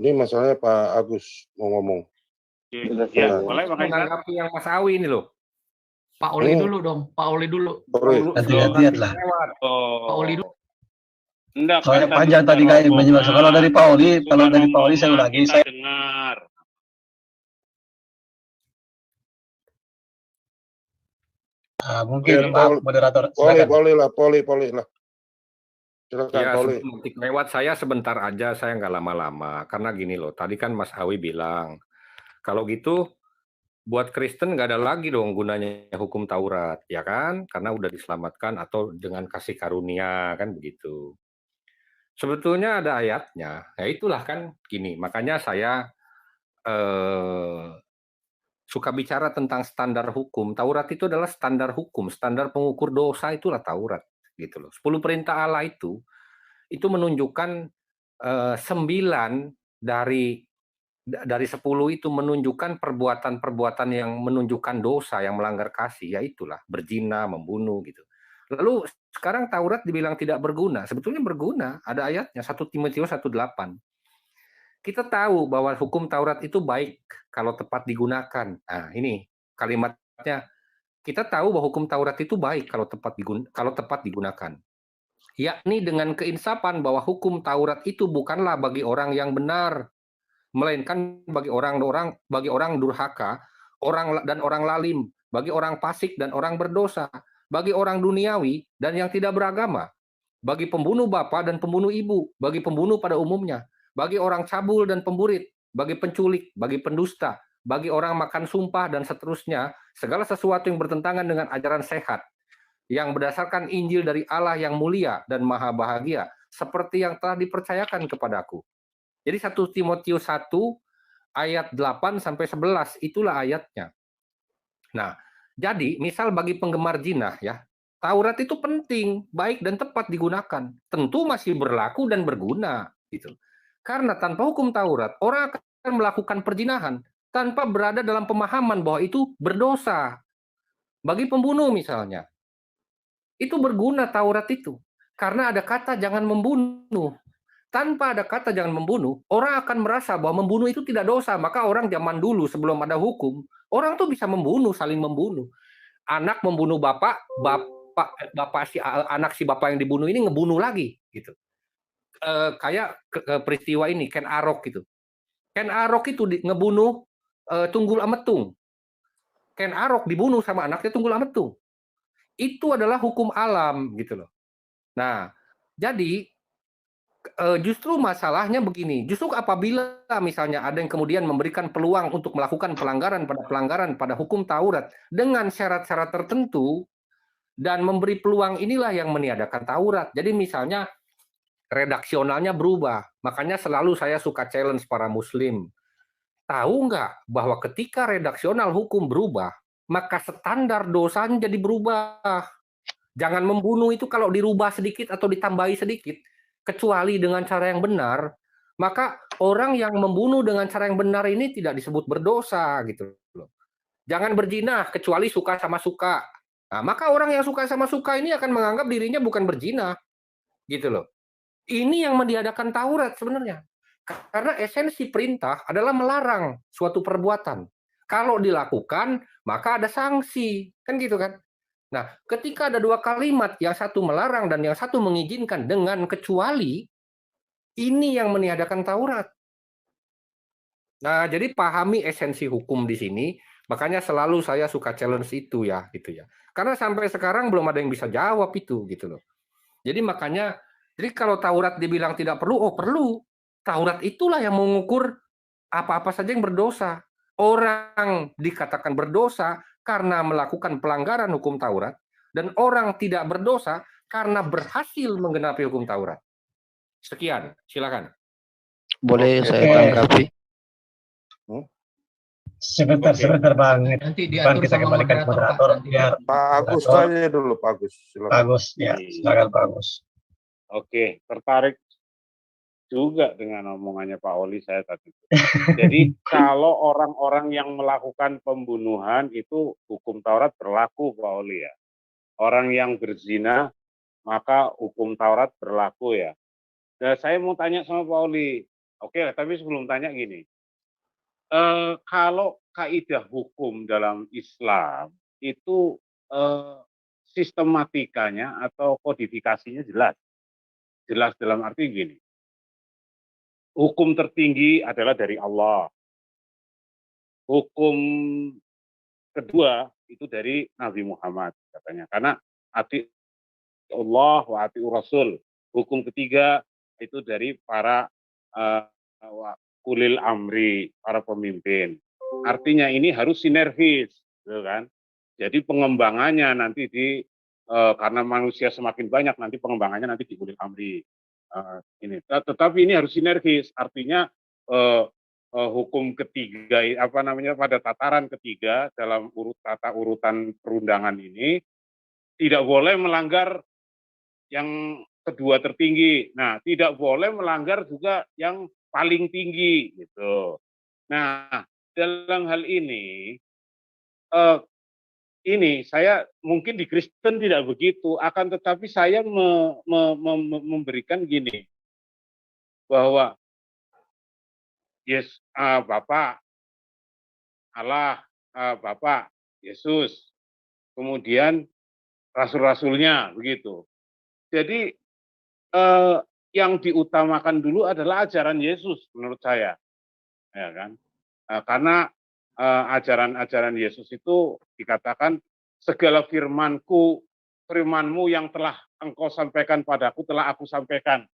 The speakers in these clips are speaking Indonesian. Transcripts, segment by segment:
Ini masalahnya Pak Agus mau ngomong. Ya, boleh menanggapi yang Mas Awi ini loh. Pak Oli dulu dong, Pak Oli dulu. Ganti-gantian lah. Pak Oli dulu. Enggak, Soalnya panjang tadi kayak menyimak. Kalau dari Pak Oli, saya ulangi. Kita dengar. Mungkin Pak moderator. Poli lah. Silakan Ya, Poli. lewat saya sebentar aja, saya nggak lama-lama. Karena gini loh, tadi kan Mas Awi bilang, kalau gitu buat Kristen nggak ada lagi dong gunanya hukum Taurat, ya kan? Karena udah diselamatkan atau dengan kasih karunia, kan begitu. Sebetulnya ada ayatnya, ya itulah kan gini. Makanya saya suka bicara tentang standar hukum. Taurat itu adalah standar hukum, standar pengukur dosa itulah Taurat, gitu loh. 10 perintah Allah itu menunjukkan 9 dari 10 itu menunjukkan perbuatan-perbuatan yang menunjukkan dosa, yang melanggar kasih, yaitulah berzina, membunuh gitu. Lalu sekarang Taurat dibilang tidak berguna, sebetulnya berguna, ada ayatnya 1 Timotius 1:8. Kita tahu bahwa hukum Taurat itu baik kalau tepat digunakan. Nah, ini kalimatnya. Kita tahu bahwa hukum Taurat itu baik kalau tepat digunakan. Yakni dengan keinsapan bahwa hukum Taurat itu bukanlah bagi orang yang benar, melainkan bagi orang durhaka, orang lalim, bagi orang fasik dan orang berdosa, bagi orang duniawi dan yang tidak beragama, bagi pembunuh bapa dan pembunuh ibu, bagi pembunuh pada umumnya, bagi orang cabul dan pemburit, bagi penculik, bagi pendusta, bagi orang makan sumpah dan seterusnya, segala sesuatu yang bertentangan dengan ajaran sehat, yang berdasarkan Injil dari Allah yang mulia dan maha bahagia, seperti yang telah dipercayakan kepadaku. Jadi 1 Timotius 1 ayat 8-11 itulah ayatnya. Nah, jadi misal bagi penggemar jinah ya, Taurat itu penting, baik dan tepat digunakan. Tentu masih berlaku dan berguna gitu. Karena tanpa hukum Taurat, orang akan melakukan perzinahan tanpa berada dalam pemahaman bahwa itu berdosa. Bagi pembunuh misalnya, itu berguna Taurat itu. Karena ada kata jangan membunuh. Tanpa ada kata jangan membunuh, orang akan merasa bahwa membunuh itu tidak dosa. Maka orang zaman dulu sebelum ada hukum, orang tuh bisa membunuh, saling membunuh. Anak membunuh anak si bapak yang dibunuh ini ngebunuh lagi gitu. Kayak peristiwa ini Ken Arok gitu. Ken Arok itu ngebunuh Tunggul Ametung. Ken Arok dibunuh sama anaknya Tunggul Ametung. Itu adalah hukum alam gitu loh. Nah, jadi justru masalahnya begini, justru apabila misalnya ada yang kemudian memberikan peluang untuk melakukan pelanggaran pada hukum Taurat dengan syarat-syarat tertentu dan memberi peluang, inilah yang meniadakan Taurat. Jadi misalnya redaksionalnya berubah, makanya selalu saya suka challenge para muslim. Tahu nggak bahwa ketika redaksional hukum berubah, maka standar dosanya jadi berubah. Jangan membunuh itu kalau dirubah sedikit atau ditambahi sedikit, kecuali dengan cara yang benar, maka orang yang membunuh dengan cara yang benar ini tidak disebut berdosa gitu loh. Jangan berzina kecuali suka sama suka. Nah, maka orang yang suka sama suka ini akan menganggap dirinya bukan berzina gitu loh. Ini yang meniadakan Taurat sebenarnya. Karena esensi perintah adalah melarang suatu perbuatan. Kalau dilakukan, maka ada sanksi. Kan gitu kan? Nah, ketika ada dua kalimat, yang satu melarang dan yang satu mengizinkan dengan kecuali, ini yang meniadakan Taurat. Nah, jadi pahami esensi hukum di sini, makanya selalu saya suka challenge itu ya, gitu ya. Karena sampai sekarang belum ada yang bisa jawab itu, gitu loh. Jadi makanya, jadi kalau Taurat dibilang tidak perlu, oh perlu. Taurat itulah yang mengukur apa-apa saja yang berdosa. Orang dikatakan berdosa karena melakukan pelanggaran hukum Taurat, dan orang tidak berdosa karena berhasil menggenapi hukum Taurat. Sekian, silakan. Boleh saya tanggapi? Sebentar Bang. Nanti diatur kita sama kembalikan ke moderator biar Pak Agus tanya dulu Pak Agus. Silakan. Pak Agus ya, silakan Pak Agus. Oke, tertarik juga dengan omongannya Pak Oli saya tadi. Jadi kalau orang-orang yang melakukan pembunuhan itu hukum Taurat berlaku Pak Oli ya. Orang yang berzina maka hukum Taurat berlaku ya. Nah, saya mau tanya sama Pak Oli, Oke, tapi sebelum tanya gini, kalau kaidah hukum dalam Islam itu sistematikanya atau kodifikasinya jelas. Jelas dalam arti gini, hukum tertinggi adalah dari Allah. Hukum kedua itu dari Nabi Muhammad katanya. Karena ati Allah wa ati Rasul. Hukum ketiga itu dari para ulil amri, para pemimpin. Artinya ini harus sinergis, gitu kan? Jadi pengembangannya nanti karena manusia semakin banyak, nanti pengembangannya nanti di ulil amri. Ini. Tetapi ini harus sinergis. Artinya hukum ketiga, pada tataran ketiga dalam tata urutan perundangan ini tidak boleh melanggar yang kedua tertinggi. Nah, tidak boleh melanggar juga yang paling tinggi gitu. Nah, dalam hal ini saya mungkin di Kristen tidak begitu, akan tetapi saya memberikan gini, bahwa Bapak Allah, Bapak Yesus, kemudian rasul-rasulnya begitu. Jadi yang diutamakan dulu adalah ajaran Yesus menurut saya, ya kan? Karena ajaran Yesus itu dikatakan segala firmanmu yang telah engkau sampaikan padaku telah aku sampaikan.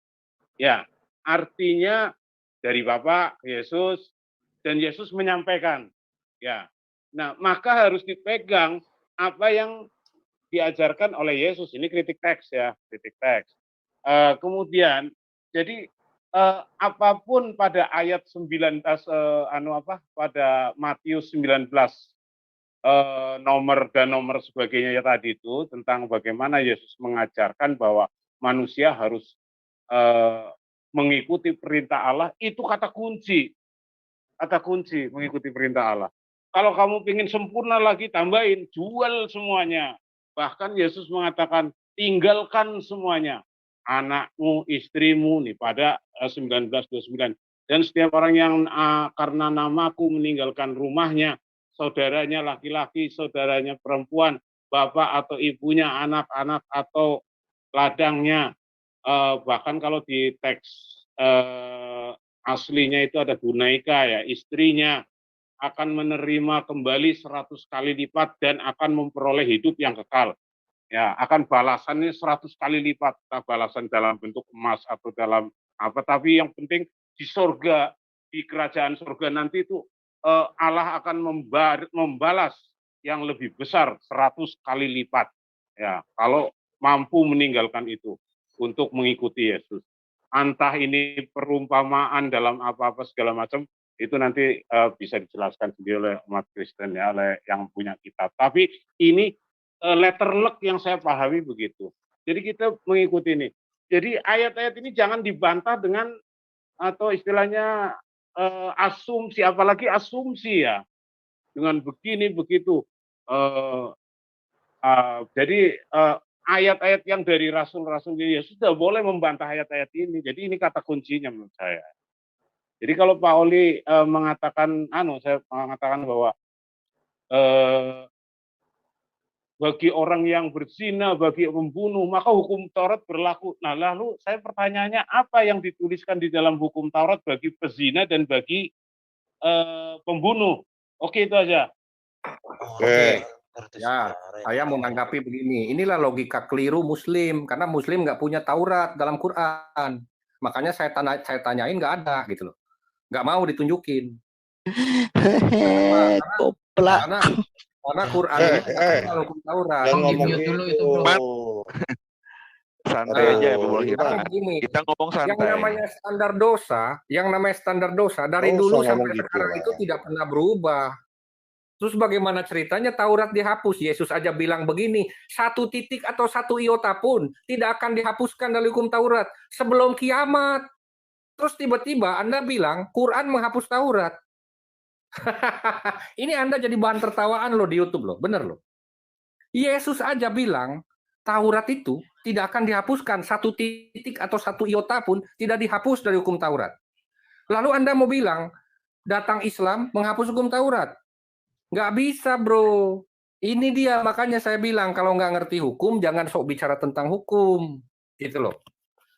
Ya, artinya dari Bapak Yesus dan Yesus menyampaikan. Ya. Nah, maka harus dipegang apa yang diajarkan oleh Yesus. Ini kritik teks ya, kritik teks. Kemudian jadi apapun pada ayat 19 pada Matius 19 nomor sebagainya ya tadi itu tentang bagaimana Yesus mengajarkan bahwa manusia harus mengikuti perintah Allah, itu kata kunci mengikuti perintah Allah. Kalau kamu ingin sempurna lagi, tambahin, jual semuanya. Bahkan Yesus mengatakan tinggalkan semuanya, anakmu, istrimu, nih pada 19:29. Dan setiap orang yang karena namaku meninggalkan rumahnya, saudaranya laki-laki, saudaranya perempuan, bapak atau ibunya, anak-anak atau ladangnya, bahkan kalau di teks aslinya itu ada gunaika ya, istrinya akan menerima kembali 100 kali lipat dan akan memperoleh hidup yang kekal. Ya, akan balasannya 100 kali lipat, balasan dalam bentuk emas atau dalam apa, tapi yang penting di surga, di kerajaan surga nanti itu Allah akan membalas yang lebih besar 100 kali lipat. Ya, kalau mampu meninggalkan itu untuk mengikuti Yesus. Entah ini perumpamaan dalam apa-apa segala macam, itu nanti bisa dijelaskan sendiri oleh umat Kristen ya, oleh yang punya kitab. Tapi ini letterlek yang saya pahami begitu. Jadi kita mengikuti ini. Jadi ayat-ayat ini jangan dibantah dengan atau istilahnya asumsi, apalagi asumsi ya, dengan begini begitu. Jadi ayat-ayat yang dari rasul-rasul Yesus sudah boleh membantah ayat-ayat ini. Jadi ini kata kuncinya menurut saya. Jadi kalau Pak Oli mengatakan, saya mengatakan bahwa bagi orang yang berzina, bagi pembunuh, maka hukum Taurat berlaku. Nah, lalu saya pertanyaannya, apa yang dituliskan di dalam hukum Taurat bagi pezina dan bagi pembunuh? Oke, itu aja. Oke. Ya, saya mau menanggapi begini. Inilah logika keliru Muslim, karena Muslim nggak punya Taurat dalam Quran. Makanya saya tanyain nggak ada gitu loh, nggak mau ditunjukin. Karena Quran ini hukum Taurat. Mute dulu itu, bro. Santai aja, kita ngomong santai. Yang namanya standar dosa dari dulu sampai sekarang itu tidak pernah berubah. Terus bagaimana ceritanya Taurat dihapus? Yesus aja bilang begini, 1 titik atau 1 iota pun tidak akan dihapuskan dari hukum Taurat sebelum kiamat. Terus tiba-tiba Anda bilang Quran menghapus Taurat. Ini Anda jadi bahan tertawaan loh di YouTube loh, bener loh. Yesus aja bilang Taurat itu tidak akan dihapuskan, 1 titik atau 1 iota pun tidak dihapus dari hukum Taurat. Lalu Anda mau bilang, datang Islam menghapus hukum Taurat. Nggak bisa, bro. Ini dia, makanya saya bilang, kalau nggak ngerti hukum, jangan sok bicara tentang hukum. Gitu loh.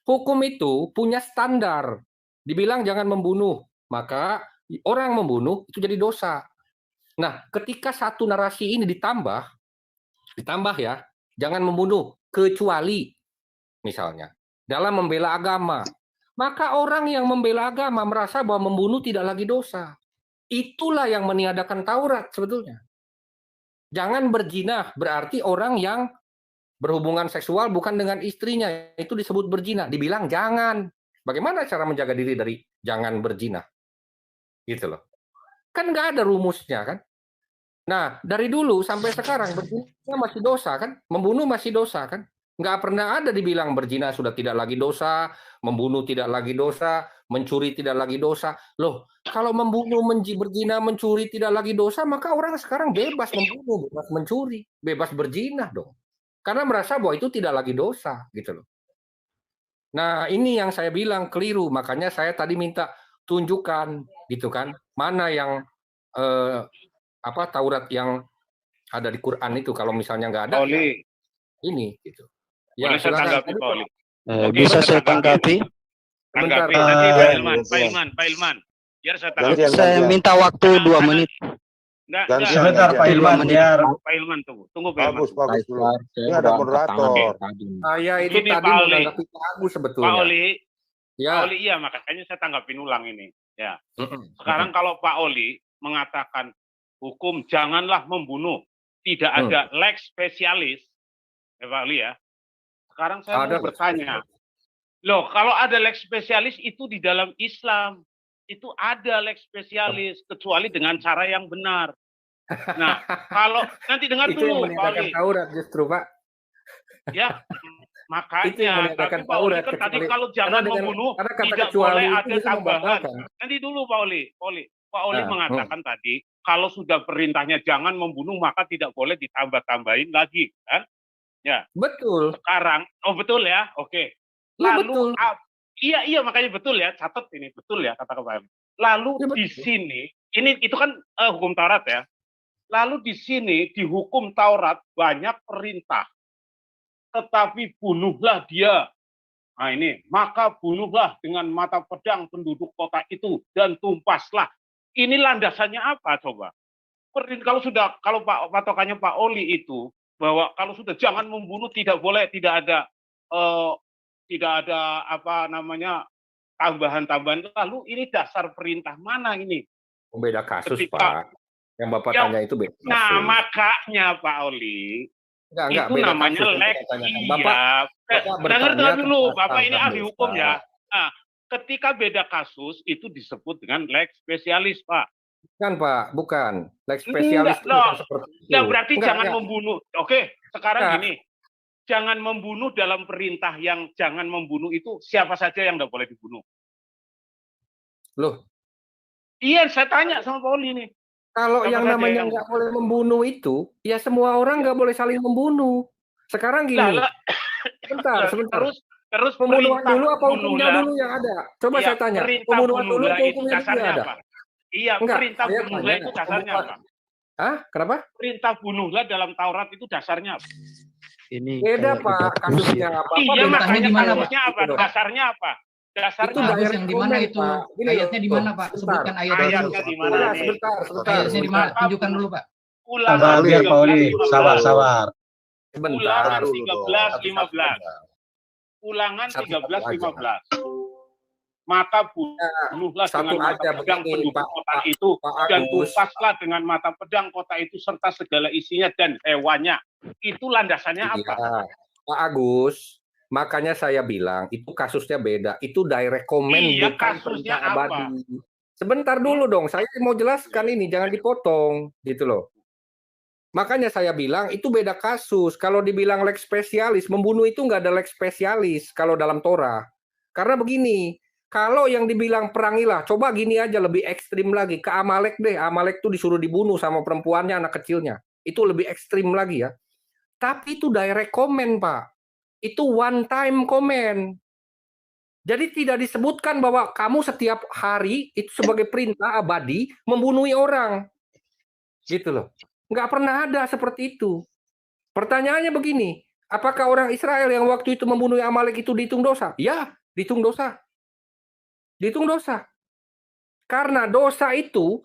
Hukum itu punya standar. Dibilang jangan membunuh, maka orang membunuh itu jadi dosa. Nah, ketika satu narasi ini ditambah ya, jangan membunuh, kecuali misalnya dalam membela agama. Maka orang yang membela agama merasa bahwa membunuh tidak lagi dosa. Itulah yang meniadakan Taurat sebetulnya. Jangan berzina, berarti orang yang berhubungan seksual bukan dengan istrinya, itu disebut berzina. Dibilang jangan. Bagaimana cara menjaga diri dari jangan berzina? Gitu loh. Kan nggak ada rumusnya kan. Nah, dari dulu sampai sekarang berzina masih dosa kan? Membunuh masih dosa kan? Nggak pernah ada dibilang berzina sudah tidak lagi dosa, membunuh tidak lagi dosa, mencuri tidak lagi dosa. Loh, kalau membunuh, berzina, mencuri tidak lagi dosa, maka orang sekarang bebas membunuh, bebas mencuri, bebas berzina dong. Karena merasa bahwa itu tidak lagi dosa, gitu loh. Nah, ini yang saya bilang keliru. Makanya saya tadi minta tunjukkan, gitu kan, mana yang Taurat yang ada di Quran itu. Kalau misalnya nggak ada, ya ini gitu. Ya, boleh saya tanggapi, Pak Oli? Bisa saya tanggapi? Tanggapi nanti Pak Ilman. Biar saya tanggapi. Saya minta waktu 2 menit. Enggak. Sebentar Pak Ilman, biar Pak Ilman tunggu Pak Ilman. Bagus dulu. Ini ada moderator. Saya itu Ini, tadi Pak Oli. menanggapi Pak Agus sebetulnya. Pak Oli, Ya. Pak Oli iya, makanya saya tanggapin ulang ini. Ya. Sekarang kalau Pak Oli mengatakan hukum janganlah membunuh, tidak ada lex spesialis, ya Pak Oli ya. Sekarang saya mau bertanya, loh kalau ada lex spesialis itu di dalam Islam, itu ada lex spesialis, kecuali dengan cara yang benar. Nah, kalau nanti dengar itu dulu yang Pak Oli. Taurat justru Pak. Ya, makanya tapi Pak Oli kan tadi kalau jangan membunuh tidak boleh ada tambahan. Nanti dulu Pak Oli. Pak Oli mengatakan tadi kalau sudah perintahnya jangan membunuh maka tidak boleh ditambah-tambahin lagi, kan? Ya. Betul. Sekarang, betul ya, oke. Lalu, iya makanya betul ya, catat ini betul ya kata Pak. Lalu ya, di sini, itu kan hukum Taurat ya. Lalu di sini di hukum Taurat banyak perintah. Tetapi bunuhlah dia. Nah ini, maka bunuhlah dengan mata pedang penduduk kota itu dan tumpaslah. Ini landasannya apa coba? Kalau patokannya Pak Oli itu bahwa kalau sudah jangan membunuh tidak boleh, tidak ada tambahan-tambahan. Lalu ini dasar perintah mana ini? Beda kasus Pak. Yang Bapak tanya itu beda kasus. Nah makanya Pak Oli. Enggak, itu namanya lex. Bapak dengar dulu, Bapak ini ahli hukum ya. Nah, ketika beda kasus itu disebut dengan lex spesialis, Pak. Bukan, Pak, bukan. Lex spesialis itu bukan seperti itu. Ya berarti jangan membunuh. Oke, sekarang gini. Jangan membunuh dalam perintah yang jangan membunuh itu siapa saja yang tidak boleh dibunuh. Loh. Iya, saya tanya sama Pak Oli nih. Kalau yang namanya nggak boleh membunuh itu, ya semua orang nggak boleh saling membunuh. Sekarang gini, sebentar. Terus pembunuhan dulu apa hukumnya dulu yang ada? Coba saya tanya, pembunuhan dulu apa hukumnya dulu ada? Iya, perintah bunuhlah itu dasarnya apa? Hah? Kenapa? Perintah bunuhlah dalam Taurat itu dasarnya apa? Ini beda Pak, kasusnya apa? Iya, makanya kasusnya apa? Dasarnya apa? Dasarnya itu yang di mana itu? Ayatnya di mana Pak? Sebutkan ayatnya di mana? Sebentar. Ayatnya di mana? Tunjukkan dulu Pak. Sabar Pak Oli, sabar. Ulangan 13:15. Ulangan 13:15. Maka bunuhlah dengan mata pedang penduduk kota itu dan tumpaslah dengan mata pedang kota itu serta segala isinya dan hewannya. Itu landasannya apa? Pak Agus, makanya saya bilang itu kasusnya beda. Itu direct comment bukan perintah abadi. Sebentar dulu dong, saya mau jelaskan ini, jangan dipotong gitu loh. Makanya saya bilang itu beda kasus. Kalau dibilang lex spesialis, membunuh itu nggak ada lex spesialis kalau dalam Torah. Karena begini, kalau yang dibilang perangilah, coba gini aja lebih ekstrim lagi. Ke Amalek deh, Amalek tuh disuruh dibunuh sama perempuannya, anak kecilnya. Itu lebih ekstrim lagi ya. Tapi itu direct comment Pak. Itu one time comment. Jadi tidak disebutkan bahwa kamu setiap hari itu sebagai perintah abadi membunuh orang. Gitu loh. Nggak pernah ada seperti itu. Pertanyaannya begini, apakah orang Israel yang waktu itu membunuh Amalek itu dihitung dosa? Ya, dihitung dosa. Dihitung dosa. Karena dosa itu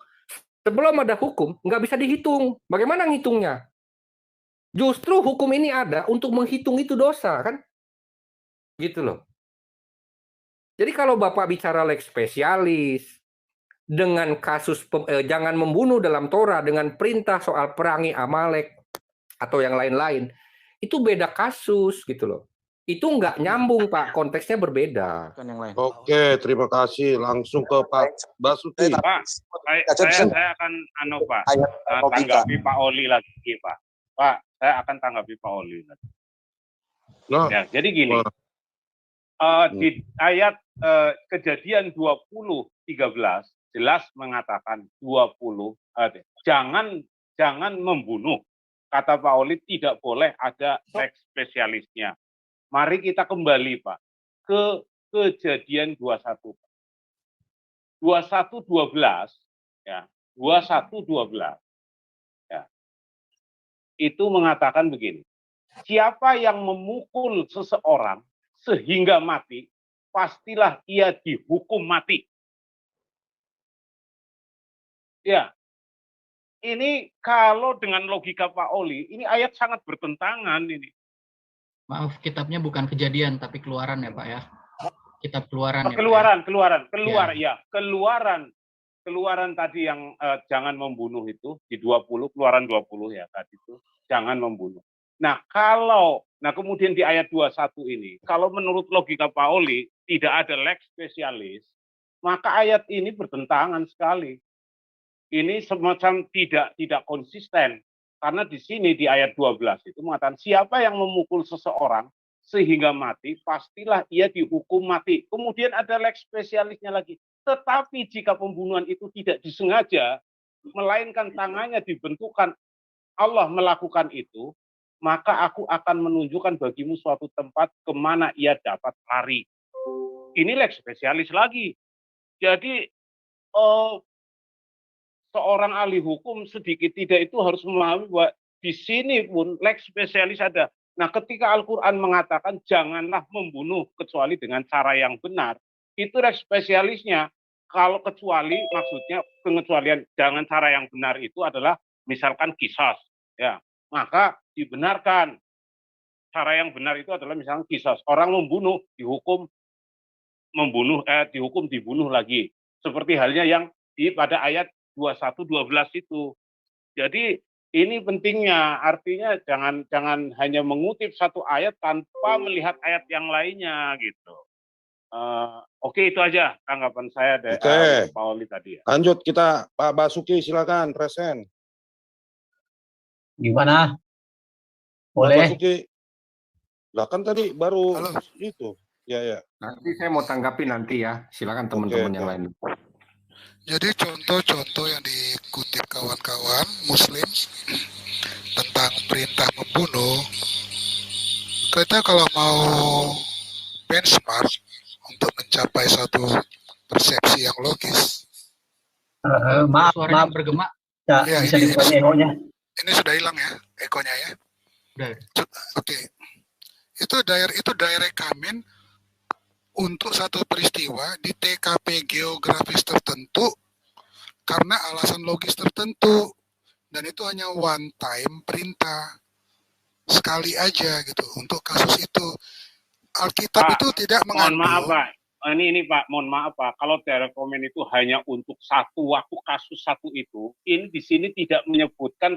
sebelum ada hukum nggak bisa dihitung. Bagaimana ngitungnya? Justru hukum ini ada untuk menghitung itu dosa, kan? Gitu loh. Jadi kalau Bapak bicara lex spesialis, dengan kasus jangan membunuh dalam Torah, dengan perintah soal perangi Amalek, atau yang lain-lain, itu beda kasus gitu loh. Itu nggak nyambung, Pak. Konteksnya berbeda. Oke, terima kasih. Langsung ke Pak Basuki. Pak, saya akan tanggapi Pak Oli lagi, Pak. Pak, saya akan tanggapi Pak Oli lagi. Nah, Ya, jadi gini. Di ayat Kejadian 20:13 jelas mengatakan 20 jangan membunuh. Kata Pak Oli tidak boleh ada lex spesialisnya. Mari kita kembali, Pak, ke Kejadian 21. 21:12 ya. 21:12 ya. Itu mengatakan begini. Siapa yang memukul seseorang sehingga mati, pastilah ia dihukum mati. Ya, ini kalau dengan logika Pak Oli, ini ayat sangat bertentangan ini. Maaf, kitabnya bukan Kejadian, tapi Keluaran ya Pak ya. Kitab Keluaran. Keluaran tadi yang jangan membunuh itu di 20, Keluaran 20 ya tadi itu, jangan membunuh. Nah, kemudian di ayat 21 ini, kalau menurut logika Pak Oli tidak ada lex spesialis, maka ayat ini bertentangan sekali. Ini semacam tidak konsisten, karena di sini di ayat 12 itu mengatakan siapa yang memukul seseorang sehingga mati, pastilah ia dihukum mati. Kemudian ada lex spesialisnya lagi. Tetapi jika pembunuhan itu tidak disengaja, melainkan tangannya dibentukkan, Allah melakukan itu, maka aku akan menunjukkan bagimu suatu tempat kemana ia dapat lari. Ini lex spesialis lagi. Jadi seorang ahli hukum sedikit tidak itu harus memahami bahwa di sini pun lex spesialis ada. Nah, ketika Al-Quran mengatakan janganlah membunuh kecuali dengan cara yang benar, itu lex spesialisnya. Kalau kecuali, maksudnya pengecualian dengan cara yang benar itu adalah misalkan qisas, ya, maka dibenarkan. Cara yang benar itu adalah misalnya qisas. Orang membunuh dihukum dibunuh lagi. Seperti halnya yang pada ayat 21:12 itu. Jadi ini pentingnya, artinya jangan hanya mengutip satu ayat tanpa melihat ayat yang lainnya gitu. Oke, itu aja tanggapan saya dari Pak Oli tadi ya. Lanjut kita, Pak Basuki silakan present. Gimana? Boleh. Pak Basuki. Lah kan tadi baru itu. Ya. Nanti saya mau tanggapi nanti ya. Silakan teman-teman yang lain. Jadi contoh-contoh yang dikutip kawan-kawan Muslim tentang perintah membunuh, kita kalau mau benchmark untuk mencapai satu persepsi yang logis. Maaf, bergema. Ya, bisa dikurangi ekonya. Ini sudah hilang ya ekonya ya. Oke. Itu direct comment untuk satu peristiwa di TKP geografis tertentu karena alasan logis tertentu, dan itu hanya one time perintah sekali aja gitu untuk kasus itu. Alkitab itu tidak mengandung. Mohon maaf Pak, ini Pak, mohon maaf Pak, kalau direct comment itu hanya untuk satu waktu kasus satu itu, ini di sini tidak menyebutkan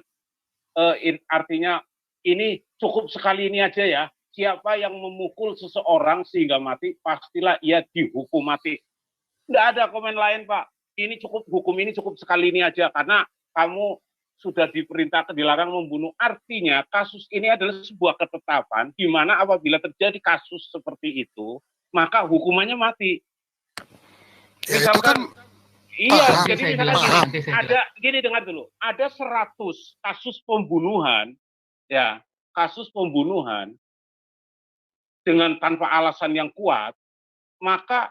artinya ini cukup sekali ini aja ya. Siapa yang memukul seseorang sehingga mati, pastilah ia dihukum mati. Tidak ada komen lain, Pak. Ini cukup, hukum ini cukup sekali ini aja, karena kamu sudah diperintahkan dilarang membunuh. Artinya kasus ini adalah sebuah ketetapan, di mana apabila terjadi kasus seperti itu, maka hukumannya mati. Ya, misalkan, itu kan iya, jadi misalkan gini dengar dulu, ada 100 kasus pembunuhan, ya, kasus pembunuhan, dengan tanpa alasan yang kuat, maka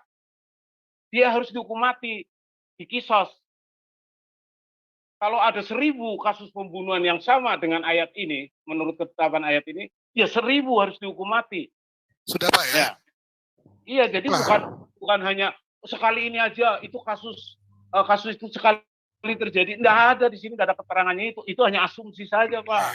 dia harus dihukum mati, dikisos. Kalau ada 1000 kasus pembunuhan yang sama dengan ayat ini, menurut ketetapan ayat ini, ya 1000 harus dihukum mati. Sudah Pak ya? Ya. Iya, jadi bukan hanya sekali ini aja, itu kasus itu sekali terjadi. Nggak ada di sini, nggak ada keterangannya itu. Itu hanya asumsi saja, Pak.